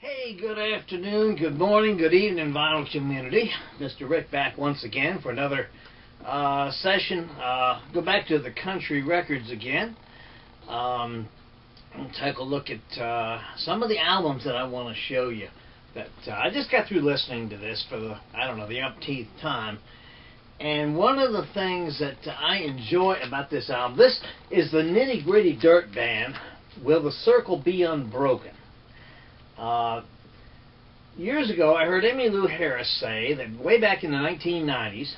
Hey, good afternoon, good morning, good evening, vinyl community. Mr. Rick back once again for another session. Go back to the country records again. And take a look at some of the albums that I want to show you. That I just got through listening to this for the umpteenth time. And one of the things that I enjoy about this album, this is the Nitty Gritty Dirt Band, Will the Circle Be Unbroken? Years ago, I heard Emmylou Harris say that way back in the 1990s,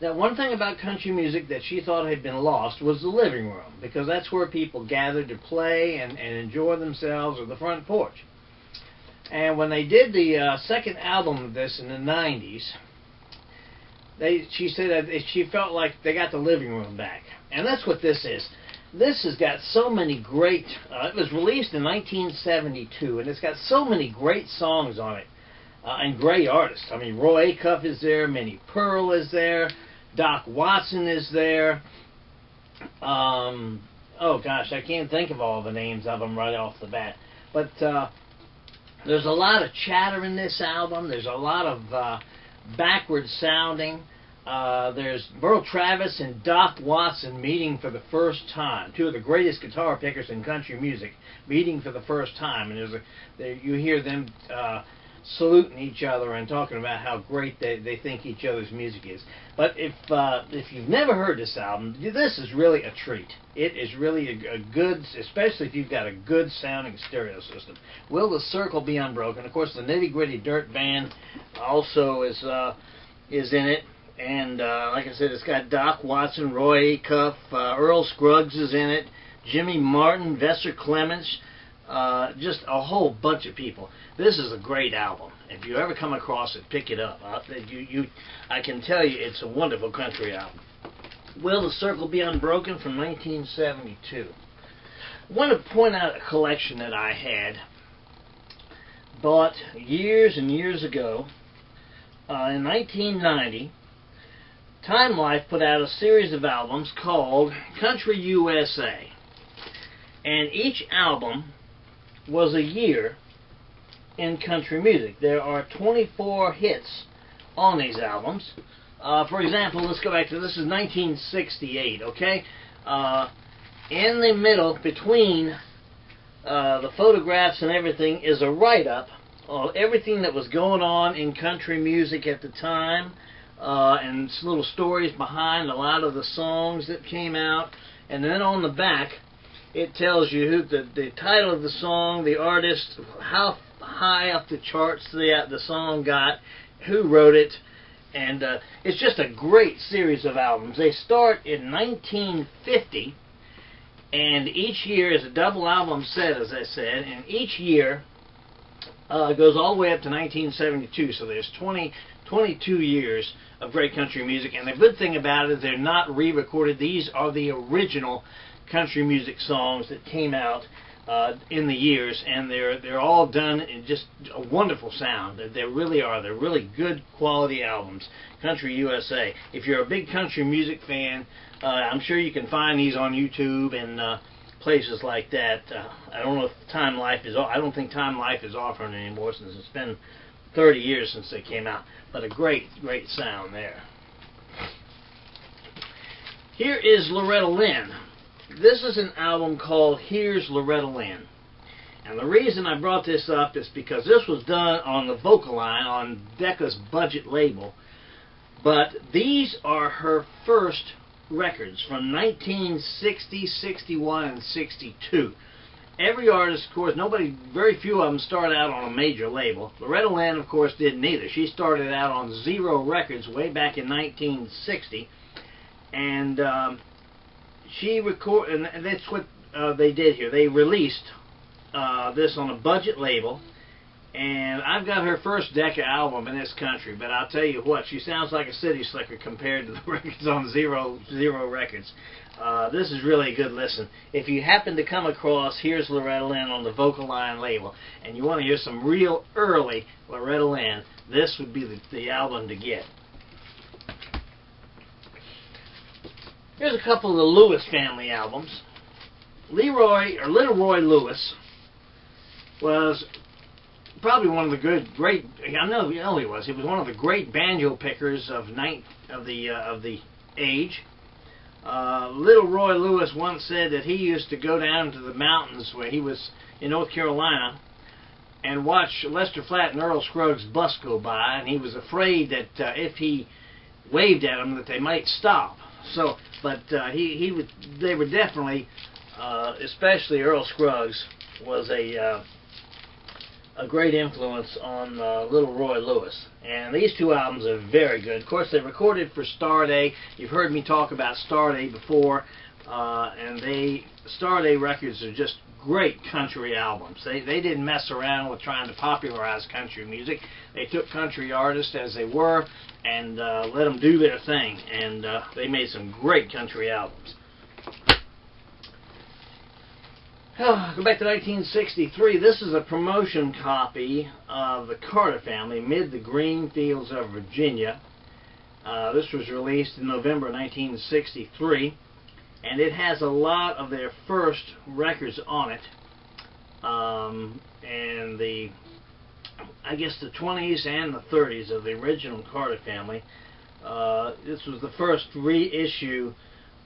that one thing about country music that she thought had been lost was the living room, because that's where people gathered to play and enjoy themselves, or the front porch. And when they did the second album of this in the 90s, she said that she felt like they got the living room back. And that's what this is. This has got so many great, it was released in 1972, and it's got so many great songs on it, and great artists. I mean, Roy Acuff is there, Minnie Pearl is there, Doc Watson is there. Oh gosh, I can't think of all the names of them right off the bat. But there's a lot of chatter in this album. There's a lot of backward sounding. There's Burl Travis and Doc Watson meeting for the first time. Two of the greatest guitar pickers in country music meeting for the first time. And you hear them saluting each other and talking about how great they think each other's music is. But if you've never heard this album, this is really a treat. It is really a good, especially if you've got a good sounding stereo system. Will the Circle Be Unbroken? Of course, the Nitty Gritty Dirt Band also is in it. And like I said, it's got Doc Watson, Roy Acuff, Earl Scruggs is in it, Jimmy Martin, Vester Clements, just a whole bunch of people. This is a great album. If you ever come across it, pick it up. I can tell you it's a wonderful country album. Will the Circle Be Unbroken from 1972. I want to point out a collection that I had bought years and years ago. In 1990, Time Life put out a series of albums called Country USA. And each album was a year in country music. There are 24 hits on these albums. For example, let's go back to this is 1968, okay? In the middle, between the photographs and everything, is a write-up of everything that was going on in country music at the time, and little stories behind a lot of the songs that came out. And then on the back, it tells you who the title of the song, the artist, how high up the charts the song got, who wrote it, and it's just a great series of albums. They start in 1950, and each year is a double album set, as I said, and each year goes all the way up to 1972, so there's 22 years of great country music. And the good thing about it is they're not re-recorded. These are the original country music songs that came out in the years, and they're all done in just a wonderful sound. They really are. They're really good quality albums. Country USA. If you're a big country music fan, I'm sure you can find these on YouTube and places like that. I don't know if Time Life is. I don't think Time Life is offering it anymore, since it's been 30 years since they came out. But a great sound there. Here is Loretta Lynn. This is an album called Here's Loretta Lynn. And the reason I brought this up is because this was done on the Vocaline, on Decca's budget label. But these are her first records from 1960, 61, and 62. Every artist, of course, very few of them started out on a major label. Loretta Lynn, of course, didn't either. She started out on Zero Records way back in 1960. And and that's what they did here. They released this on a budget label, and I've got her first Decca album in this country. But I'll tell you what, she sounds like a city slicker compared to the records on Zero Records. This is really a good listen. If you happen to come across Here's Loretta Lynn on the Vocaline label, and you want to hear some real early Loretta Lynn, this would be the album to get. Here's a couple of the Lewis family albums. Little Roy Lewis was probably one of the great. I know he was. He was one of the great banjo pickers of the age. Little Roy Lewis once said that he used to go down to the mountains where he was in North Carolina and watch Lester Flatt and Earl Scruggs' bus go by, and he was afraid that if he waved at them that they might stop. So, but they were definitely, especially Earl Scruggs, was a great influence on Little Roy Lewis. And these two albums are very good. Of course, they recorded for Starday. You've heard me talk about Starday before, and Starday records are just great country albums. They didn't mess around with trying to popularize country music. They took country artists as they were and let them do their thing, and they made some great country albums. Go back to 1963. This is a promotion copy of the Carter Family, Mid the Green Fields of Virginia. This was released in November 1963, and it has a lot of their first records on it. And I guess the 20s and the 30s of the original Carter Family. This was the first reissue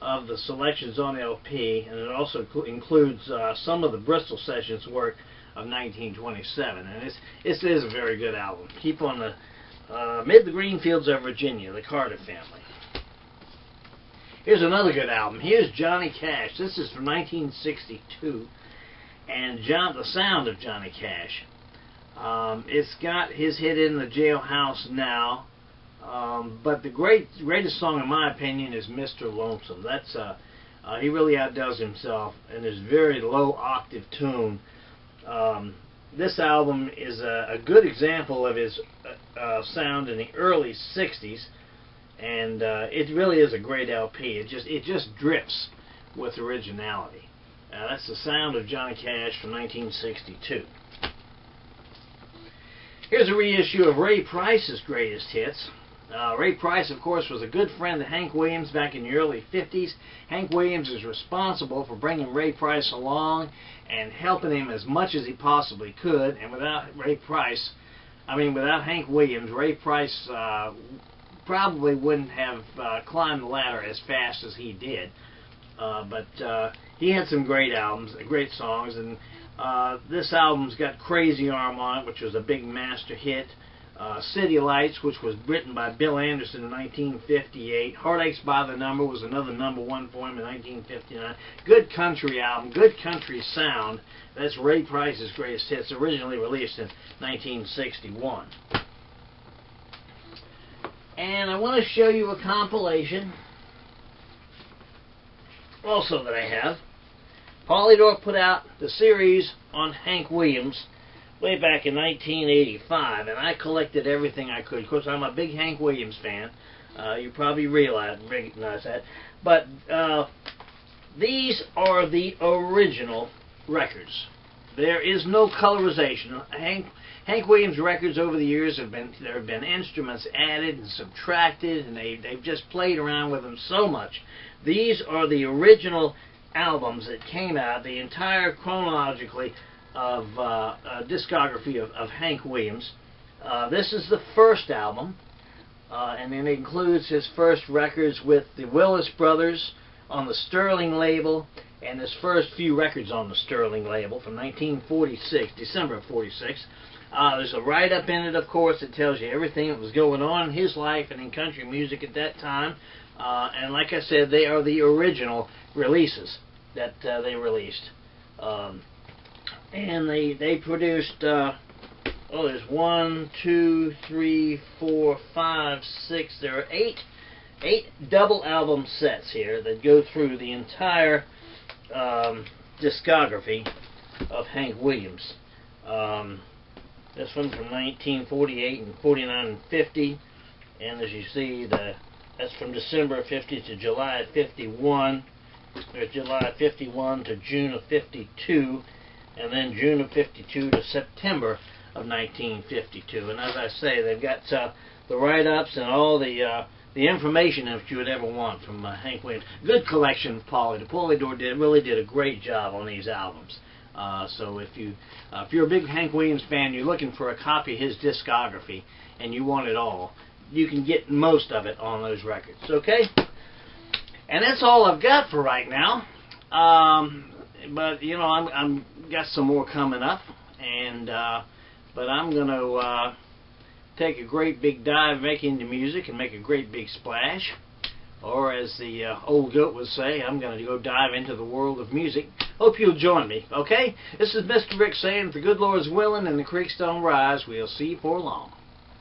of the selections on LP, and it also includes some of the Bristol Sessions work of 1927. And this is a very good album. Keep on the Mid the Green Fields of Virginia, the Carter Family. Here's another good album. Here's Johnny Cash. This is from 1962, and the sound of Johnny Cash. It's got his hit In the Jailhouse Now. But the greatest song, in my opinion, is Mr. Lonesome. That's he really outdoes himself in his very low octave tune. This album is a good example of his sound in the early '60s, and it really is a great LP. It just drips with originality. That's the sound of Johnny Cash from 1962. Here's a reissue of Ray Price's greatest hits. Ray Price, of course, was a good friend of Hank Williams back in the early 50s. Hank Williams is responsible for bringing Ray Price along and helping him as much as he possibly could. And without Hank Williams, Ray Price probably wouldn't have climbed the ladder as fast as he did. But he had some great albums, great songs, and this album's got Crazy Arm on it, which was a big master hit. City Lights, which was written by Bill Anderson in 1958. Heartaches by the Number was another #1 for him in 1959. Good country album, good country sound. That's Ray Price's greatest hits, originally released in 1961. And I want to show you a compilation also that I have. Polydor put out the series on Hank Williams way back in 1985, and I collected everything I could. Of course, I'm a big Hank Williams fan. You probably recognize that. But these are the original records. There is no colorization. Hank Williams records over the years there have been instruments added and subtracted, and they've just played around with them so much. These are the original albums that came out, the entire chronologically of discography of Hank Williams. This is the first album, and it includes his first records with the Willis Brothers on the Sterling label, and his first few records on the Sterling label from 1946, December of '46. There's a write-up in it, of course, that tells you everything that was going on in his life and in country music at that time. And like I said, they are the original releases that they released. And they produced, there's 1, 2, 3, 4, 5, 6, there are eight double album sets here that go through the entire discography of Hank Williams. This one from 1948 and 49 and 50, and as you see, that's from December of 50 to July of 51. There's July of 51 to June of 52, and then June of 52 to September of 1952. And as I say, they've got the write-ups and all the information that you would ever want from Hank Williams. Good collection of Polydor. Polydor really did a great job on these albums. So if you're a big Hank Williams fan, you're looking for a copy of his discography, and you want it all, you can get most of it on those records. Okay, and that's all I've got for right now. But you know, I'm got some more coming up, and but I'm gonna take a great big dive back into music and make a great big splash. Or as the old goat would say, I'm going to go dive into the world of music. Hope you'll join me, okay? This is Mr. Rick saying, if the good Lord's willing and the creeks don't rise, we'll see you for long.